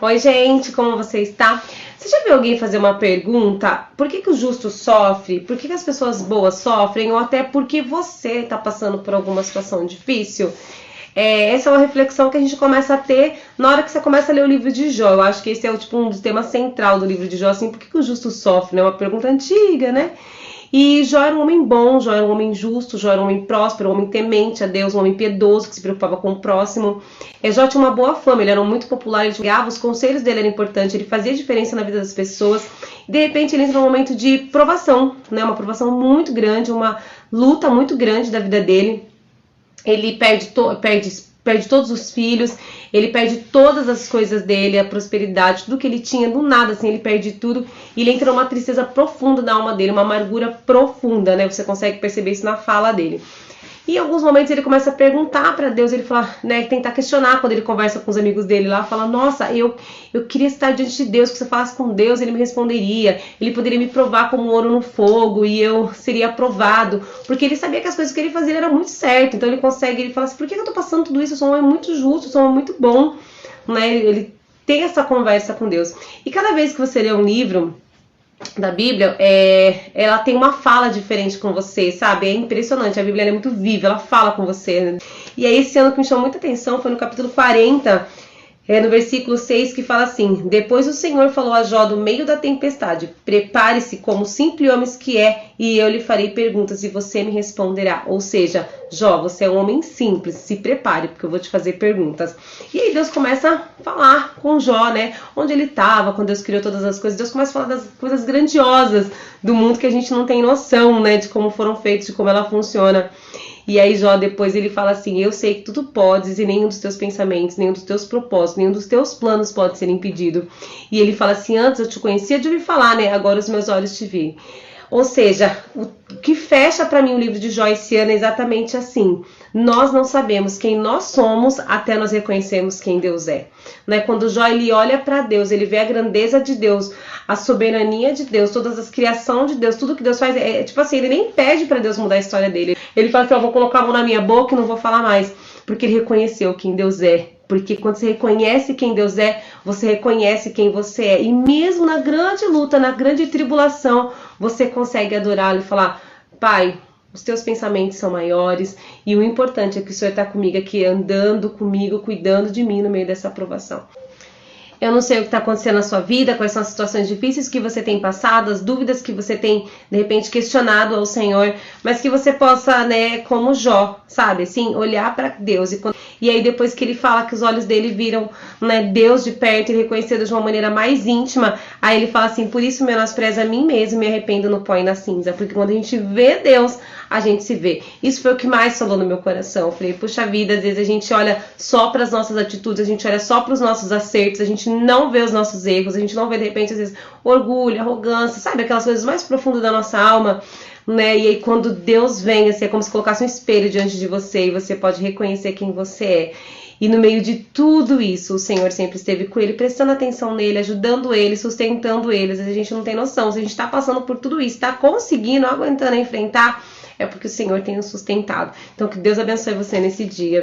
Oi, gente, como você está? Você já viu alguém fazer uma pergunta? Por que o justo sofre? Por que as pessoas boas sofrem? Ou até porque você está passando por alguma situação difícil? Essa é uma reflexão que a gente começa a ter na hora que você começa a ler o livro de Jó. Eu acho que esse é um dos temas central do livro de Jó, assim, por que o justo sofre? É uma pergunta antiga, né? E Jó era um homem bom, Jó era um homem justo, Jó era um homem próspero, um homem temente a Deus, um homem piedoso, que se preocupava com o próximo. Jó tinha uma boa fama, ele era muito popular, ele chegava, os conselhos dele eram importantes, ele fazia diferença na vida das pessoas. E de repente ele entra num momento de provação, né? Uma provação muito grande, uma luta muito grande da vida dele. Ele perde todos os filhos, ele perde todas as coisas dele, a prosperidade, tudo que ele tinha, do nada, assim, ele perde tudo. E ele entra numa tristeza profunda na alma dele, uma amargura profunda, né? Você consegue perceber isso na fala dele. E em alguns momentos ele começa a perguntar para Deus, ele fala, né, tentar questionar quando ele conversa com os amigos dele lá, fala, nossa, eu queria estar diante de Deus, que você falasse com Deus, ele me responderia, ele poderia me provar como ouro no fogo e eu seria aprovado, porque ele sabia que as coisas que ele fazia eram muito certas, então ele fala assim, por que eu tô passando tudo isso? Eu sou um homem muito justo, eu sou um homem muito bom, né? Ele tem essa conversa com Deus. E cada vez que você lê um livro da Bíblia, ela tem uma fala diferente com você, sabe? É impressionante, a Bíblia é muito viva, ela fala com você, né? E aí esse ano que me chamou muita atenção foi no capítulo 40, no versículo 6, que fala assim: depois o Senhor falou a Jó do meio da tempestade, prepare-se como simples homem que é, e eu lhe farei perguntas e você me responderá. Ou seja, Jó, você é um homem simples, se prepare, porque eu vou te fazer perguntas. E aí Deus começa a falar com Jó, né? Onde ele estava, quando Deus criou todas as coisas. Deus começa a falar das coisas grandiosas do mundo que a gente não tem noção, né? De como foram feitos, de como ela funciona. E aí Jó depois ele fala assim, eu sei que tudo podes e nenhum dos teus pensamentos, nenhum dos teus propósitos, nenhum dos teus planos pode ser impedido. E ele fala assim, antes eu te conhecia de ouvir falar, né? Agora os meus olhos te vi. Ou seja, o que fecha para mim o livro de Jó esse ano é exatamente assim. Nós não sabemos quem nós somos até nós reconhecermos quem Deus é. Né? Quando Jó ele olha para Deus, ele vê a grandeza de Deus, a soberania de Deus, todas as criações de Deus, tudo que Deus faz, tipo assim, ele nem pede para Deus mudar a história dele. Ele fala assim, eu vou colocar a mão na minha boca e não vou falar mais, porque ele reconheceu quem Deus é. Porque quando você reconhece quem Deus é, você reconhece quem você é. E mesmo na grande luta, na grande tribulação, você consegue adorá-lo e falar, Pai, os teus pensamentos são maiores e o importante é que o Senhor está comigo aqui, andando comigo, cuidando de mim no meio dessa aprovação. Eu não sei o que está acontecendo na sua vida, quais são as situações difíceis que você tem passado, as dúvidas que você tem, de repente, questionado ao Senhor, mas que você possa, né, como Jó, sabe, assim, olhar para Deus. E aí depois que ele fala que os olhos dele viram, né, Deus de perto e reconhecer de uma maneira mais íntima, aí ele fala assim, por isso menosprezo a mim mesmo e me arrependo no pó e na cinza, porque quando a gente vê Deus, a gente se vê. Isso foi o que mais falou no meu coração. Eu falei, puxa vida, às vezes a gente olha só para as nossas atitudes, a gente olha só para os nossos acertos, a gente não vê os nossos erros, a gente não vê, de repente, às vezes, orgulho, arrogância, sabe? Aquelas coisas mais profundas da nossa alma, né? E aí quando Deus vem, assim, é como se colocasse um espelho diante de você e você pode reconhecer quem você é. E no meio de tudo isso, o Senhor sempre esteve com ele, prestando atenção nele, ajudando ele, sustentando ele. Às vezes a gente não tem noção, se a gente está passando por tudo isso, está conseguindo, aguentando enfrentar, é porque o Senhor tem nos sustentado. Então que Deus abençoe você nesse dia.